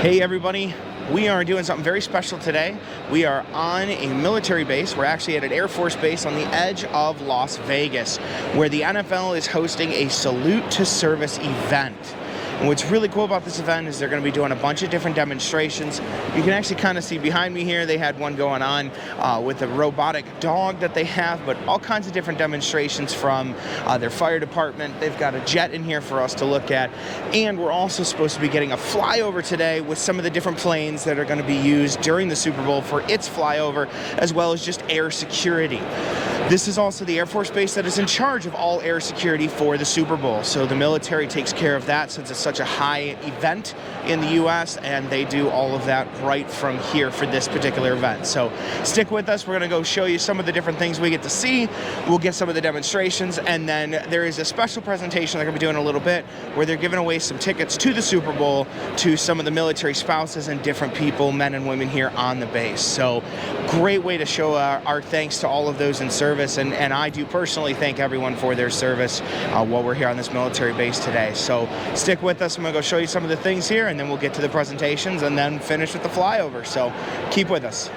Hey everybody, we are doing something very special today. We are on a military base. We're actually at an Air Force base on the edge of Las Vegas, where the NFL is hosting a Salute to Service event. And what's really cool about this event is they're going to be doing a bunch of different demonstrations. You can actually kind of see behind me here, they had one going on with the Robotic Dog that they have, but all kinds of different demonstrations from their fire department. They've got a jet in here for us to look at. And we're also supposed to be getting a flyover today with some of the different planes that are going to be used during the Super Bowl for its flyover, as well as just air security. This is also the Air Force Base that is in charge of all air security for the Super Bowl. So the military takes care of that since it's such a high event in the U.S., and they do all of that right from here for this particular event. So stick with us. We're going to go show you some of the different things we get to see. We'll get some of the demonstrations, and then there is a special presentation they're going to be doing in a little bit where they're giving away some tickets to the Super Bowl to some of the military spouses and different people, men and women here on the base. So great way to show our thanks to all of those in service, and I do personally thank everyone for their service while we're here on this military base today. So stick with us. I'm going to go show you some of the things here, and then we'll get to the presentations and then finish with the flyover. So keep with us.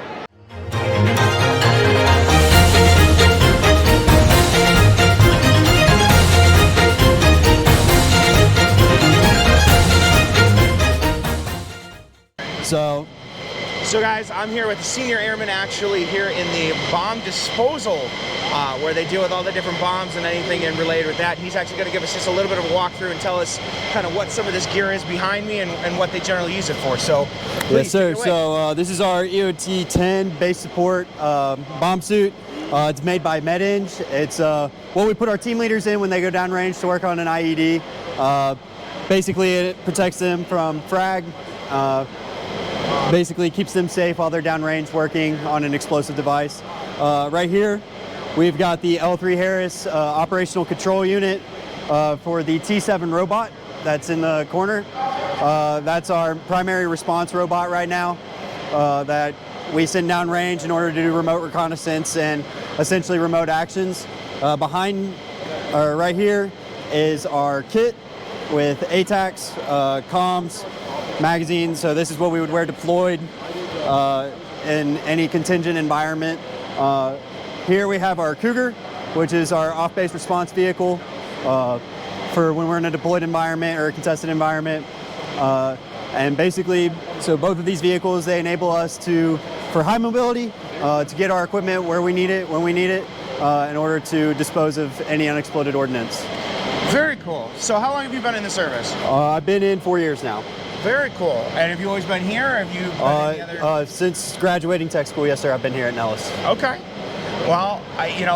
So guys, I'm here with the senior airman actually here in the bomb disposal where they deal with all the different bombs and anything in related with that. He's actually going to give us just a little bit of a walkthrough and tell us kind of what some of this gear is behind me and what they generally use it for. So please, yes, sir. So this is our EOT 10 base support bomb suit. It's made by MedEng. It's what we put our team leaders in when they go downrange to work on an IED. Basically, it protects them from frag. Basically keeps them safe while they're downrange working on an explosive device. Right here, we've got the L3 Harris operational control unit for the T7 robot that's in the corner. That's our primary response robot right now that we send downrange in order to do remote reconnaissance and essentially remote actions. Right here is our kit with ATACs, comms, magazines. So this is what we would wear deployed in any contingent environment. Here we have our Cougar, which is our off-base response vehicle for when we're in a deployed environment or a contested environment. And basically, so both of these vehicles, they enable us for high mobility, to get our equipment where we need it, when we need it, in order to dispose of any unexploded ordnance. Very cool. So how long have you been in the service? I've been in 4 years now. Very cool. And have you always been here, or have you been any other? Since graduating tech school, yes, sir. I've been here at Nellis. Okay. Well,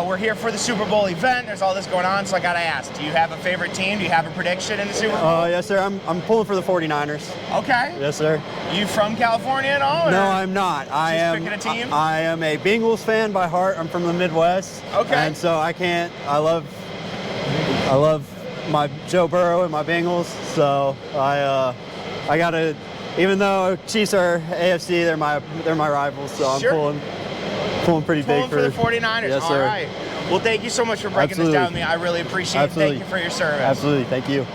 we're here for the Super Bowl event. There's all this going on, so I got to ask, do you have a favorite team? Do you have a prediction in the Super Bowl? Yes, sir. I'm pulling for the 49ers. Okay. Yes, sir. You from California at all? No, I'm not. I am picking a team? I am a Bengals fan by heart. I'm from the Midwest. Okay. And so I love my Joe Burrow and my Bengals. So I gotta, even though Chiefs are AFC, they're my rivals. So I'm sure. pulling pretty big for the 49ers. Yes, sir. All right. Well, thank you so much for breaking this down with me. I really appreciate it. Thank you for your service. Absolutely. Thank you.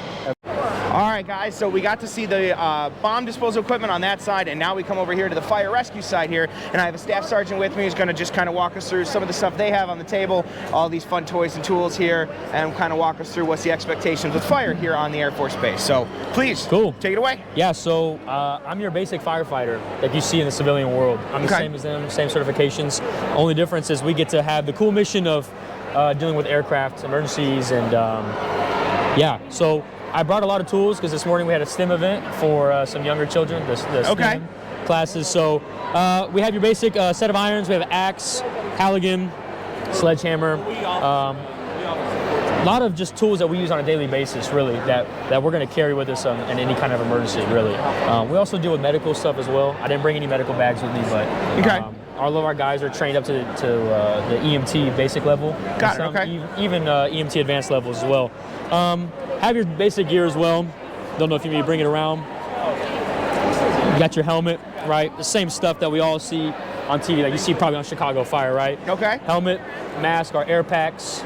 All right, guys, so we got to see the bomb disposal equipment on that side, and now we come over here to the fire rescue side here, and I have a staff sergeant with me who's going to just kind of walk us through some of the stuff they have on the table, all these fun toys and tools here, and kind of walk us through what's the expectations with fire here on the Air Force Base. So please, take it away. Yeah, so I'm your basic firefighter that you see in the civilian world. I'm the same as them, same certifications. Only difference is we get to have the cool mission of dealing with aircraft emergencies, and so I brought a lot of tools because this morning we had a STEM event for some younger children, the STEM classes. So we have your basic set of irons. We have axe, Halligan, sledgehammer, a lot of just tools that we use on a daily basis, really, that we're going to carry with us in any kind of emergency, really. We also deal with medical stuff as well. I didn't bring any medical bags with me, but all of our guys are trained up to the EMT basic level. Got it, Even EMT advanced levels as well. Have your basic gear as well. Don't know if you need to bring it around. You got your helmet, right? The same stuff that we all see on TV that you see probably on Chicago Fire, right? Okay. Helmet, mask, our air packs,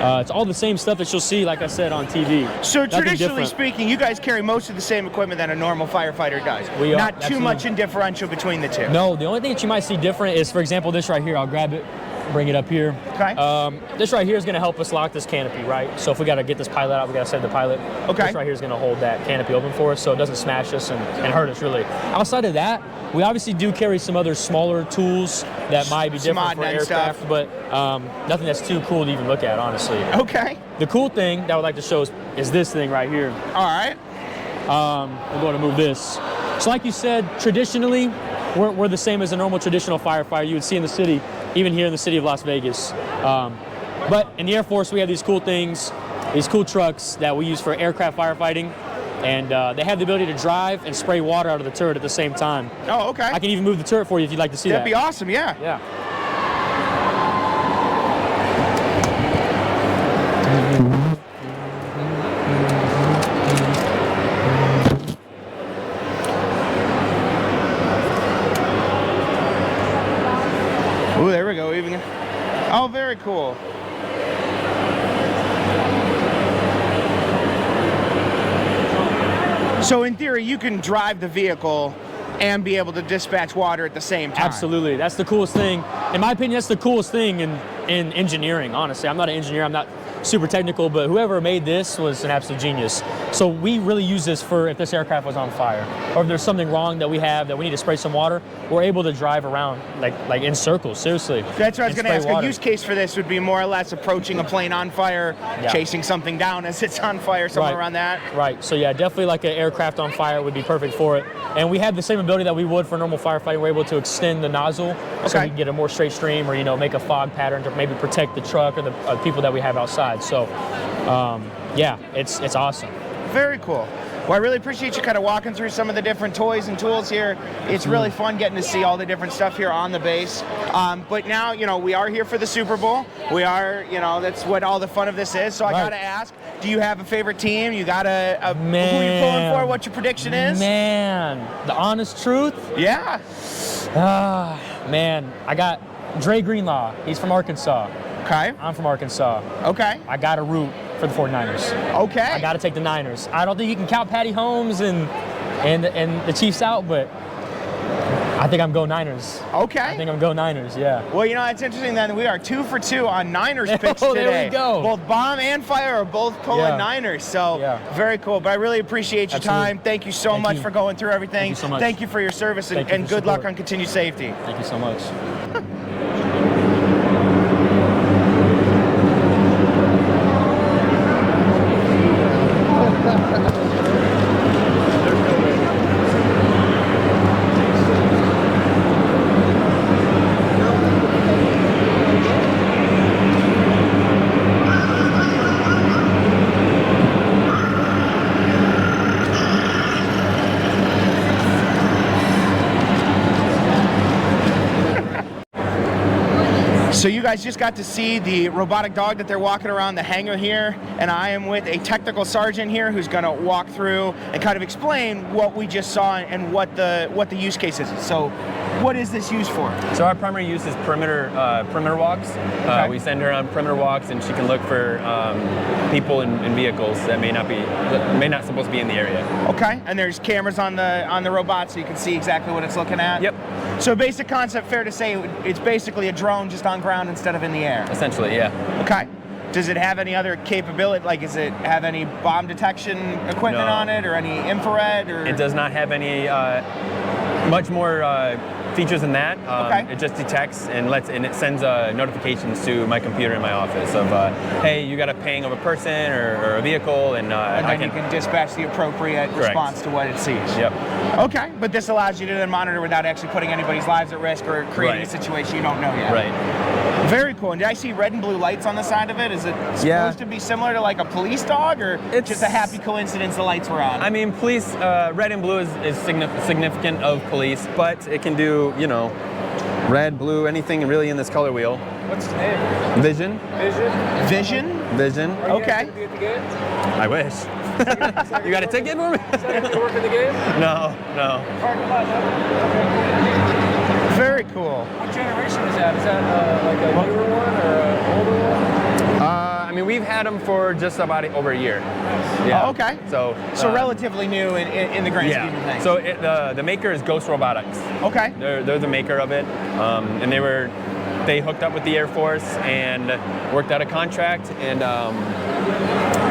It's all the same stuff that you'll see, like I said, on TV. So Nothing traditionally different. speaking, you guys carry most of the same equipment that a normal firefighter does. We are, Not too absolutely. much in differential between the two. No, the only thing that you might see different is, for example, this right here. I'll grab it, bring it up here. Okay. This right here is going to help us lock this canopy, right? So if we got to get this pilot out, we got to save the pilot. Okay. This right here is going to hold that canopy open for us so it doesn't smash us and hurt us, really. Outside of that, we obviously do carry some other smaller tools that might be different Some for odd-end aircraft, stuff. but nothing that's too cool to even look at, honestly. Okay. The cool thing that I would like to show is this thing right here. All right. We're going to move this. So like you said, traditionally, we're the same as a normal traditional firefighter you would see in the city, even here in the city of Las Vegas. But in the Air Force, we have these cool things, these cool trucks that we use for aircraft firefighting. And they have the ability to drive and spray water out of the turret at the same time. Oh, okay. I can even move the turret for you if you'd like to see That'd that. be awesome, yeah. Yeah. Ooh, there we go. Even. Oh, very cool. So in theory, you can drive the vehicle and be able to dispatch water at the same time. Absolutely. That's the coolest thing. In my opinion, that's the coolest thing in engineering, honestly. I'm not an engineer. I'm not super technical, but whoever made this was an absolute genius. So we really use this for if this aircraft was on fire or if there's something wrong that we have that we need to spray some water, we're able to drive around like in circles, seriously. That's what I was going to ask. Water. A use case for this would be more or less approaching a plane on fire, chasing something down as it's on fire, somewhere around that. Right. So yeah, definitely like an aircraft on fire would be perfect for it. And we have the same ability that we would for normal firefighting. We're able to extend the nozzle so we can get a more straight stream or, make a fog pattern to maybe protect the truck or the people that we have outside. So yeah, it's awesome. Very cool. Well, I really appreciate you kind of walking through some of the different toys and tools here. It's really fun getting to see all the different stuff here on the base. But now, we are here for the Super Bowl. We are, that's what all the fun of this is. So I got to ask, do you have a favorite team? You got a who you pulling for? What your prediction is? Man, the honest truth? Yeah. Man, I got Dre Greenlaw. He's from Arkansas. Okay. I'm from Arkansas. Okay. I got to root for the 49ers. Okay. I got to take the Niners. I don't think you can count Patty Holmes and the Chiefs out, but I think I'm go Niners. Okay. I think I'm go Niners, yeah. Well, it's interesting then. We are 2 for 2 on Niners picks today. There we go. Both Bomb and Fire are both pulling Niners. So very cool. But I really appreciate your time. Thank you so much for going through everything. Thank you so much. Thank you for your service and good luck on continued safety. Thank you so much. So you guys just got to see the robotic dog that they're walking around the hangar here, and I am with a technical sergeant here who's going to walk through and kind of explain what we just saw and what the use case is. So what is this used for? So our primary use is perimeter walks. We send her on perimeter walks, and she can look for people and vehicles that may not supposed to be in the area. Okay, and there's cameras on the robot, so you can see exactly what it's looking at. Yep. So basic concept, fair to say, it's basically a drone just on ground instead of in the air. Essentially, yeah. Okay. Does it have any other capability? Like, does it have any bomb detection equipment on it, or any infrared? Or it does not have any much more features than that. It just detects and it sends notifications to my computer in my office of, hey, you got a ping of a person or a vehicle, and then you can dispatch the appropriate response to what it sees. Yep. Okay, but this allows you to then monitor without actually putting anybody's lives at risk or creating a situation you don't know yet. Right. Very cool. And did I see red and blue lights on the side of it? Is it supposed to be similar to like a police dog, or it's just a happy coincidence the lights were on? I mean, police, red and blue is significant of police, but it can do, red, blue, anything really in this color wheel. What's his name? Vision. Vision? Okay. Be at the game? I wish. You got a ticket for me? You work in the game? No. Parking lot, huh? Very cool. What generation is that? Is that like a newer one or an older one? I mean, we've had them for just about over a year. Yeah. Oh, okay. So relatively new in the grand scheme of things. So the maker is Ghost Robotics. Okay. They're the maker of it, and they hooked up with the Air Force and worked out a contract, and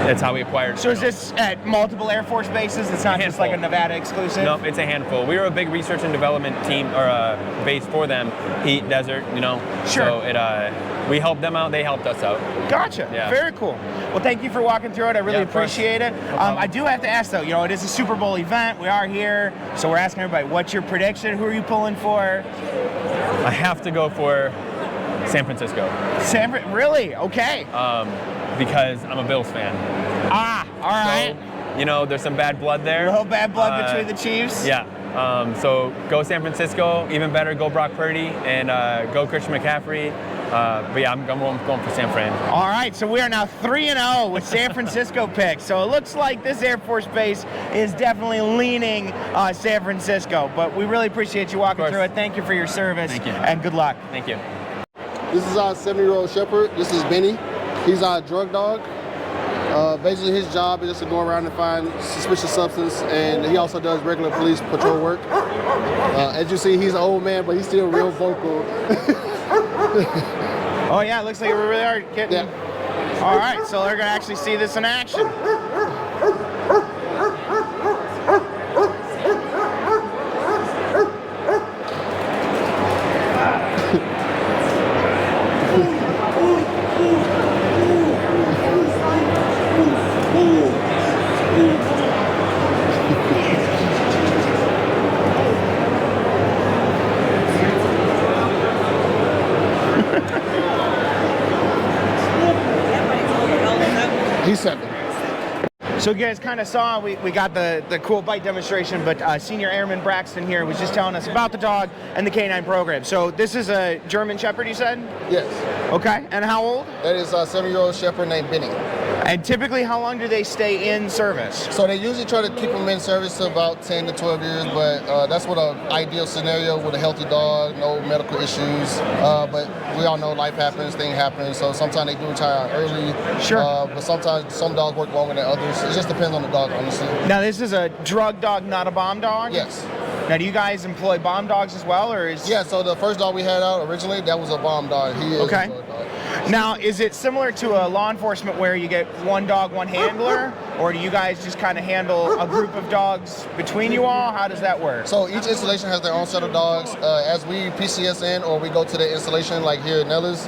that's how we acquired. So is this at multiple Air Force bases? It's not just like a Nevada exclusive? No, it's a handful. We were a big research and development team or base for them. Heat, desert, you know. Sure. So we helped them out. They helped us out. Gotcha. Yeah. Very cool. Well, thank you for walking through it. I really appreciate it. I do have to ask though. You know, it is a Super Bowl event. We are here, so we're asking everybody, what's your prediction? Who are you pulling for? I have to go for San Francisco. Really? Okay. Because I'm a Bills fan. Ah, all right. So, you know, there's some bad blood there. A little bad blood between the Chiefs. Yeah. So go San Francisco. Even better, go Brock Purdy and go Christian McCaffrey. But yeah, I'm going for San Fran. All right, so we are now 3-0 with San Francisco picks. So it looks like this Air Force Base is definitely leaning San Francisco. But we really appreciate you walking through it. Thank you for your service. Thank you. And good luck. Thank you. This is our 70-year-old shepherd. This is Benny. He's our drug dog. Basically, his job is just to go around and find suspicious substance, and he also does regular police patrol work. As you see, he's an old man, but he's still real vocal. Oh yeah, it looks like we really are getting... Yeah. All right, so they're going to actually see this in action. He's 7. So you guys kind of saw, we got the cool bite demonstration, but Senior Airman Braxton here was just telling us about the dog and the canine program. So this is a German Shepherd, you said? Yes. Okay, and how old? That is a 7-year-old shepherd named Benny. And typically, how long do they stay in service? So they usually try to keep them in service to about 10 to 12 years, but that's what an ideal scenario with a healthy dog, no medical issues. But we all know life happens, things happen, so sometimes they do retire early. Sure. But sometimes some dogs work longer than others. It just depends on the dog, honestly. Now, this is a drug dog, not a bomb dog? Yes. Now, do you guys employ bomb dogs as well, or is... Yeah, so the first dog we had out originally, that was a bomb dog. He is Okay. a drug dog. Now, is it similar to a law enforcement where you get one dog, one handler, or do you guys just kind of handle a group of dogs between you all? How does that work? So each installation has their own set of dogs. As we PCS in or we go to the installation, like here at Nellis,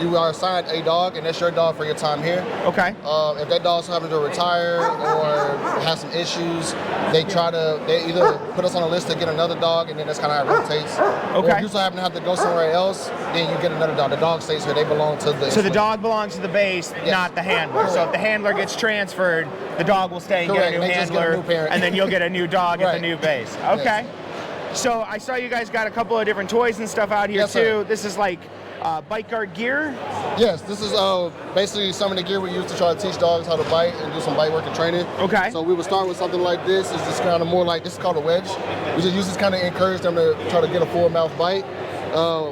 you are assigned a dog, and that's your dog for your time here. Okay. If that dog's having to retire or have some issues, they either put us on a list to get another dog, and then that's kind of how it rotates. Or if you also happen to have to go somewhere else, then you get another dog. The dog stays here. They belong to the... So the dog belongs to the base, not the handler. So if the handler gets transferred, the dog will stay and get a new handler, and then you'll get a new dog at the new base. Okay. Yes. So I saw you guys got a couple of different toys and stuff out here too. Sir. This is like bite guard gear? Yes, this is basically some of the gear we use to try to teach dogs how to bite and do some bite work and training. Okay. So we would start with something like this. It's just kind of more like, this is called a wedge. We just use this kind of encourage them to try to get a full mouth bite.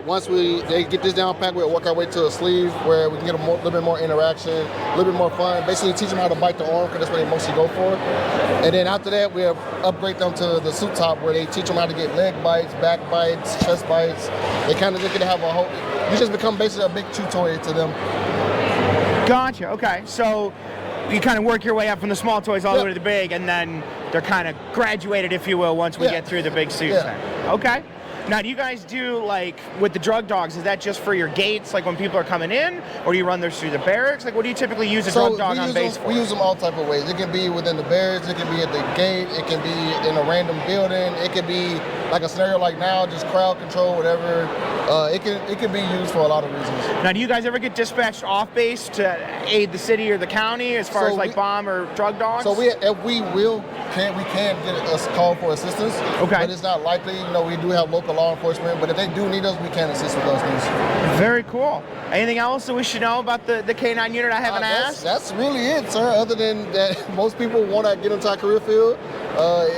Once they get this down pat, we'll work our way to a sleeve where we can get a little bit more interaction, a little bit more fun. Basically teach them how to bite the arm, because that's what they mostly go for. And then after that, we upgrade them to the suit top where they teach them how to get leg bites, back bites, chest bites. They kind of get to have a whole, you just become basically a big chew toy to them. Gotcha, okay. So you kind of work your way up from the small toys all the way to the big, and then they're kind of graduated, if you will, once we get through the big suits then. Okay. Now, do you guys do, like, with the drug dogs, is that just for your gates, like when people are coming in, or do you run those through the barracks? Like, what do you typically use a drug dog on base for? We use them all type of ways. It can be within the barracks, it can be at the gate, it can be in a random building, it can be like a scenario like now, just crowd control, whatever. It can be used for a lot of reasons. Now, do you guys ever get dispatched off base to aid the city or the county as far as like bomb or drug dogs? So if we can get a call for assistance. Okay. But it's not likely. You know, we do have local law enforcement, but if they do need us, we can assist with those things. Very cool. Anything else that we should know about the K9 unit I haven't asked? That's really it, sir. Other than that, most people want to get into our career field.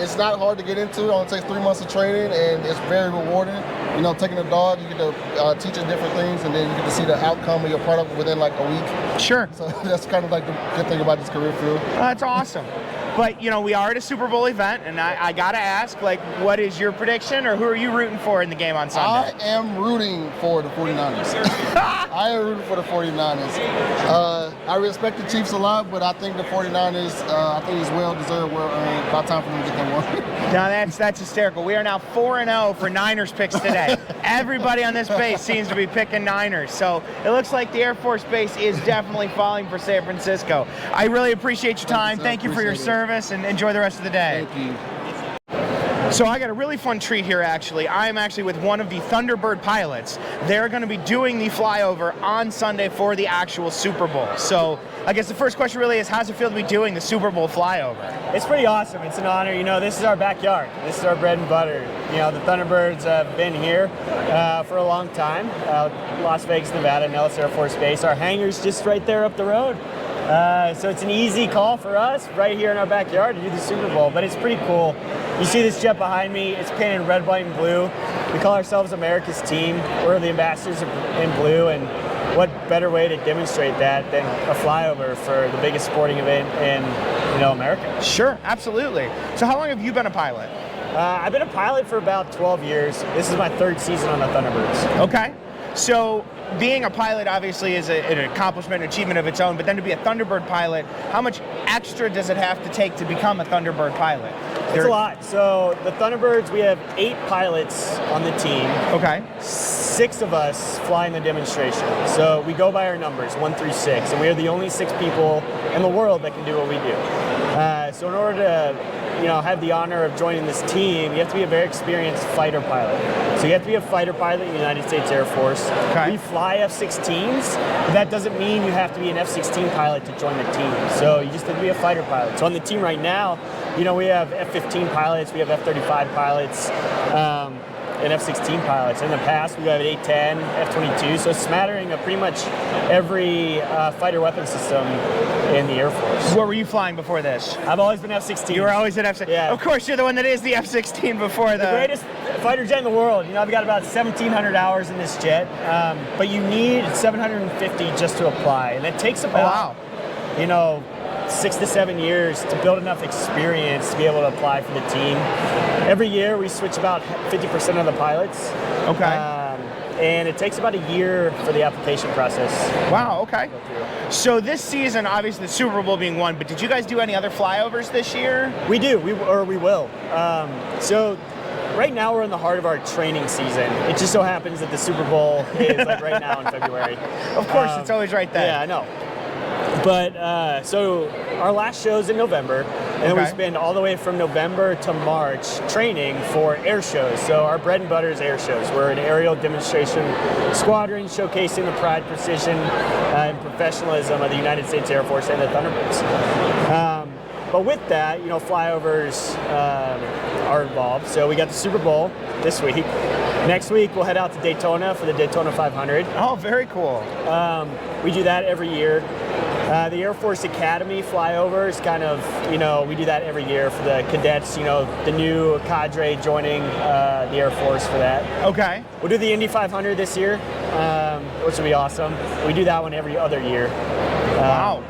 It's not hard to get into. It only takes 3 months of training, and it's very rewarding. You know, taking a dog, you get to teach it different things, and then you get to see the outcome of your product within like a week. Sure. So that's kind of like the good thing about this career field. That's awesome. But, you know, we are at a Super Bowl event, and I got to ask, like, what is your prediction, or who are you rooting for in the game on Sunday? I am rooting for the 49ers. I am rooting for the 49ers. I respect the Chiefs a lot, but I think the 49ers, I think it's well-deserved, well-earned. About time for them to get them one. Now, that's hysterical. We are now 4-0 for Niners picks today. Everybody on this base seems to be picking Niners. So it looks like the Air Force Base is definitely falling for San Francisco. I really appreciate your time. Thank you for your service, and enjoy the rest of the day. Thank you. So I got a really fun treat here, actually. I am actually with one of the Thunderbird pilots. They're going to be doing the flyover on Sunday for the actual Super Bowl. So I guess the first question really is, how's it feel to be doing the Super Bowl flyover? It's pretty awesome. It's an honor. You know, this is our backyard. This is our bread and butter. You know, the Thunderbirds have been here for a long time. Las Vegas, Nevada, Nellis Air Force Base. Our hangar's just right there up the road. So it's an easy call for us right here in our backyard to do the Super Bowl, but it's pretty cool. You see this jet behind me, it's painted red, white, and blue. We call ourselves America's team. We're the ambassadors in blue, and what better way to demonstrate that than a flyover for the biggest sporting event in, you know, America? Sure, absolutely. So how long have you been a pilot? I've been a pilot for about 12 years. This is my 3rd season on the Thunderbirds. Okay. So being a pilot obviously is an accomplishment, an achievement of its own, but then to be a Thunderbird pilot, how much extra does it have to take to become a Thunderbird pilot? It's a lot. So the Thunderbirds, we have 8 pilots on the team. Okay. 6 of us fly in the demonstration. So we go by our numbers, 1 through 6, and we are the only 6 people in the world that can do what we do. So in order to, you know, have the honor of joining this team, you have to be a very experienced fighter pilot. So you have to be a fighter pilot in the United States Air Force. Okay. We fly F-16s, but that doesn't mean you have to be an F-16 pilot to join the team. So you just have to be a fighter pilot. So on the team right now, you know, we have F-15 pilots, we have F-35 pilots, and F-16 pilots. In the past, we have A-10, F-22, so a smattering of pretty much every fighter weapon system in the Air Force. What were you flying before this? I've always been F-16. You were always at F-16? Yeah. Of course, you're the one that is the F-16 before the greatest fighter jet in the world. You know, I've got about 1,700 hours in this jet, but you need 750 just to apply, and it takes about, you know, 6 to 7 years to build enough experience to be able to apply for the team. Every year we switch about 50% of the pilots. Okay. And it takes about a year for the application process. Wow, okay. So this season, obviously the Super Bowl being one, but did you guys do any other flyovers this year? We do, we will. So right now we're in the heart of our training season. It just so happens that the Super Bowl is like right now in February. Of course, it's always right there. Yeah, I know. But so our last show's in November, and then we spend all the way from November to March training for air shows. So our bread and butter is air shows. We're an aerial demonstration squadron showcasing the pride, precision, and professionalism of the United States Air Force and the Thunderbirds. But with that, you know, flyovers are involved. So we got the Super Bowl this week. Next week, we'll head out to Daytona for the Daytona 500. Oh, very cool. We do that every year. The Air Force Academy flyover is kind of, you know, we do that every year for the cadets, you know, the new cadre joining the Air Force for that. Okay. We'll do the Indy 500 this year, which will be awesome. We do that one every other year. Wow.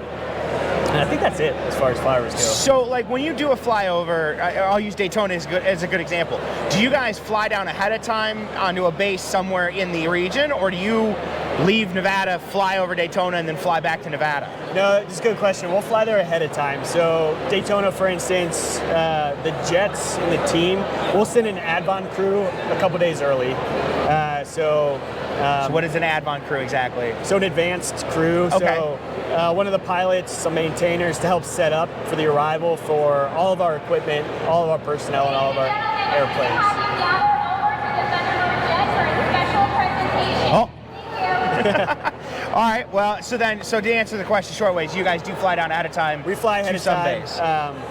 And I think that's it as far as flyovers go. So, like, when you do a flyover, I'll use Daytona as a good example. Do you guys fly down ahead of time onto a base somewhere in the region, or do you leave Nevada, fly over Daytona, and then fly back to Nevada? No, it's a good question. We'll fly there ahead of time. So Daytona, for instance, the jets and the team, we'll send an advon crew a couple days early. So what is an advon crew exactly? So an advanced crew. Okay. So one of the pilots, some maintainers to help set up for the arrival for all of our equipment, all of our personnel, and all of our airplanes. Oh. All right. Well, so to answer the question short ways, you guys do fly down ahead of time. We fly ahead of time.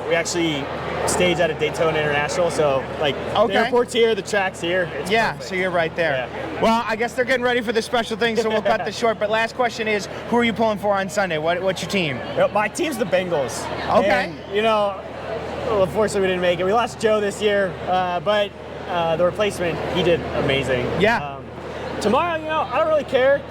We actually stage out at Daytona International, so like the airport's here, the track's here. It's perfect. So you're right there. Yeah. Well, I guess they're getting ready for the special thing, so we'll cut this short. But last question is, who are you pulling for on Sunday? What's your team? My team's the Bengals. Okay. And, you know, Well, unfortunately, we didn't make it. We lost Joe this year, but the replacement, he did amazing. Yeah. Tomorrow, I don't really care.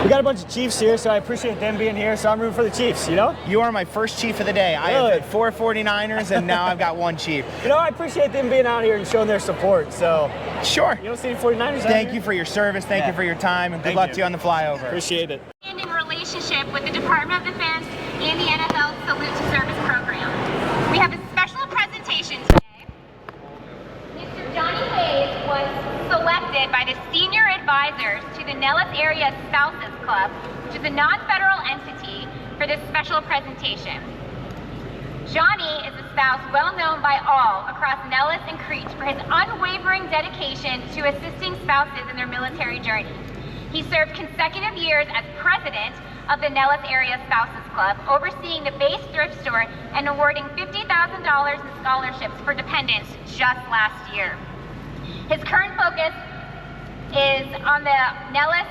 We got a bunch of Chiefs here, so I appreciate them being here, so I'm rooting for the Chiefs, You are my first Chief of the day. I have had 4 49ers, and now I've got 1 Chief. I appreciate them being out here and showing their support, so. Sure. You don't see any 49ers out Thank here? you for your service. Thank you for your time, and good luck to you on the flyover. Appreciate it. In relationship with the Department of Defense and the NFL Salute to Service program. We have a special presentation today. Mr. Johnny Hayes was selected by the senior advisors to the Nellis Area Spouses Club, which is a non-federal entity, for this special presentation. Johnny is a spouse well known by all across Nellis and Creech for his unwavering dedication to assisting spouses in their military journey. He served consecutive years as president of the Nellis Area Spouses Club, overseeing the base thrift store and awarding $50,000 in scholarships for dependents just last year. His current focus is on the Nellis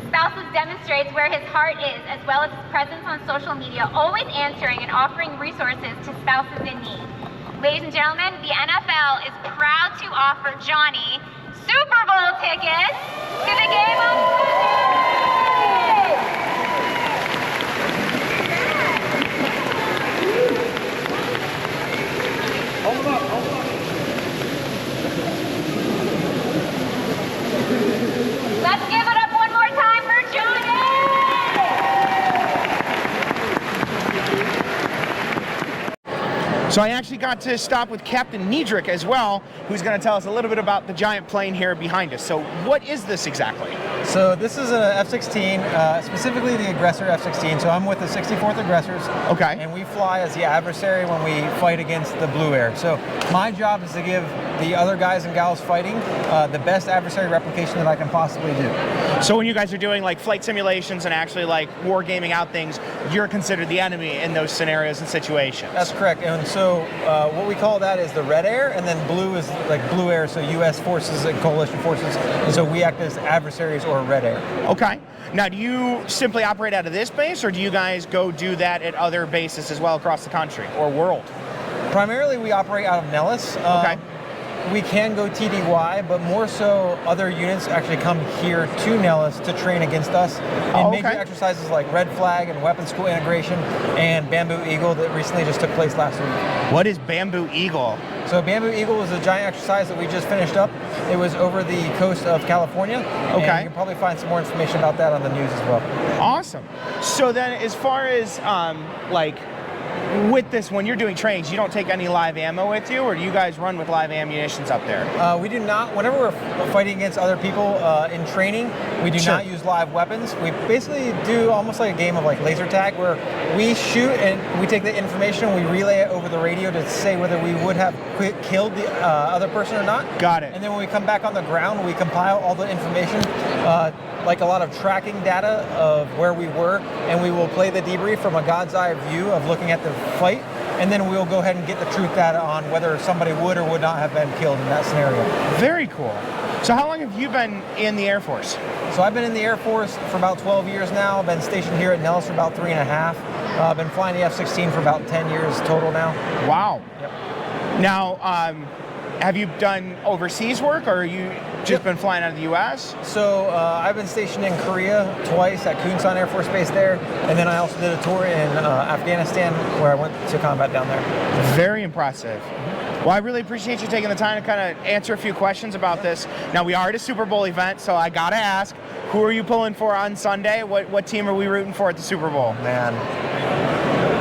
Spouses demonstrates where his heart is, as well as his presence on social media, always answering and offering resources to spouses in need. Ladies and gentlemen, the NFL is proud to offer Johnny Super Bowl tickets to the game on Sunday! Hold them up, hold them up. Let's give it up one more time for Johnny! So I actually got to stop with Captain Nidri as well, who's going to tell us a little bit about the giant plane here behind us. So what is this exactly? So this is a F-16, specifically the Aggressor F-16. So I'm with the 64th Aggressors. Okay. And we fly as the adversary when we fight against the Blue Air. So my job is to give the other guys and gals fighting the best adversary replication that I can possibly do. So when you guys are doing like flight simulations and actually like wargaming out things, you're considered the enemy in those scenarios and situations. That's correct. And so what we call that is the Red Air, and then blue is like Blue Air, so U.S. forces and coalition forces. And so we act as adversaries or Red Air. Okay. Now, do you simply operate out of this base, or do you guys go do that at other bases as well across the country or world? Primarily, we operate out of Nellis. Okay. We can go TDY, but more so other units actually come here to Nellis to train against us in major exercises like Red Flag and Weapons School Integration and Bamboo Eagle that recently just took place last week. What is Bamboo Eagle? So Bamboo Eagle was a giant exercise that we just finished up. It was over the coast of California. Okay. And you can probably find some more information about that on the news as well. Awesome. So then as far as with this, when you're doing trainings, you don't take any live ammo with you, or do you guys run with live ammunitions up there? We do not. Whenever we're fighting against other people in training, we do not use live weapons. We basically do almost like a game of like laser tag, where we shoot and we take the information, we relay it over the radio to say whether we would have killed the other person or not. Got it. And then when we come back on the ground, we compile all the information, like a lot of tracking data of where we were, and we will play the debrief from a God's eye view of looking at the fight, and then we'll go ahead and get the truth data on whether somebody would or would not have been killed in that scenario. Very cool. So how long have you been in the Air Force? So I've been in the Air Force for about 12 years now. I've been stationed here at Nellis for about 3.5. I've been flying the F-16 for about 10 years total now. Wow. Yep. Now, have you done overseas work, or are you just been flying out of the U.S.? So I've been stationed in Korea twice at Kunsan Air Force Base there, and then I also did a tour in Afghanistan where I went to combat down there. Very impressive. Well, I really appreciate you taking the time to kind of answer a few questions about this. Now, we are at a Super Bowl event, so I got to ask, who are you pulling for on Sunday? What team are we rooting for at the Super Bowl? Man,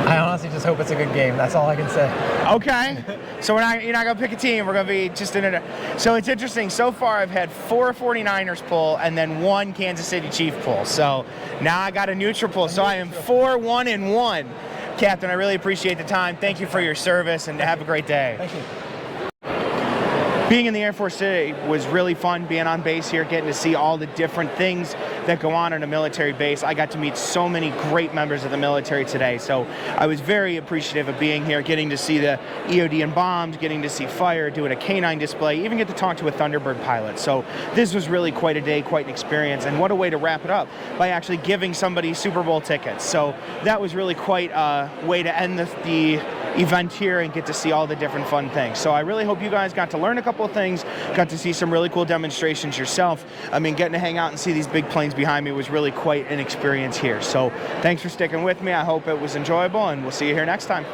I honestly just hope it's a good game. That's all I can say. Okay. So you're not going to pick a team. We're going to be just in it. So it's interesting. So far, I've had 4 49ers pull and then 1 Kansas City Chief pull. So now I got a neutral pull. So I am 4-1-1. Captain, I really appreciate the time. Thank you for your service, and have a great day. Thank you. Being in the Air Force today was really fun, being on base here, getting to see all the different things that go on a military base. I got to meet so many great members of the military today, so I was very appreciative of being here, getting to see the EOD and bombs, getting to see fire, doing a canine display, even get to talk to a Thunderbird pilot. So this was really quite a day, quite an experience, and what a way to wrap it up by actually giving somebody Super Bowl tickets. So that was really quite a way to end the event here and get to see all the different fun things. So I really hope you guys got to learn a couple of things, got to see some really cool demonstrations yourself. I mean, getting to hang out and see these big planes behind me was really quite an experience here. So thanks for sticking with me. I hope it was enjoyable, and we'll see you here next time.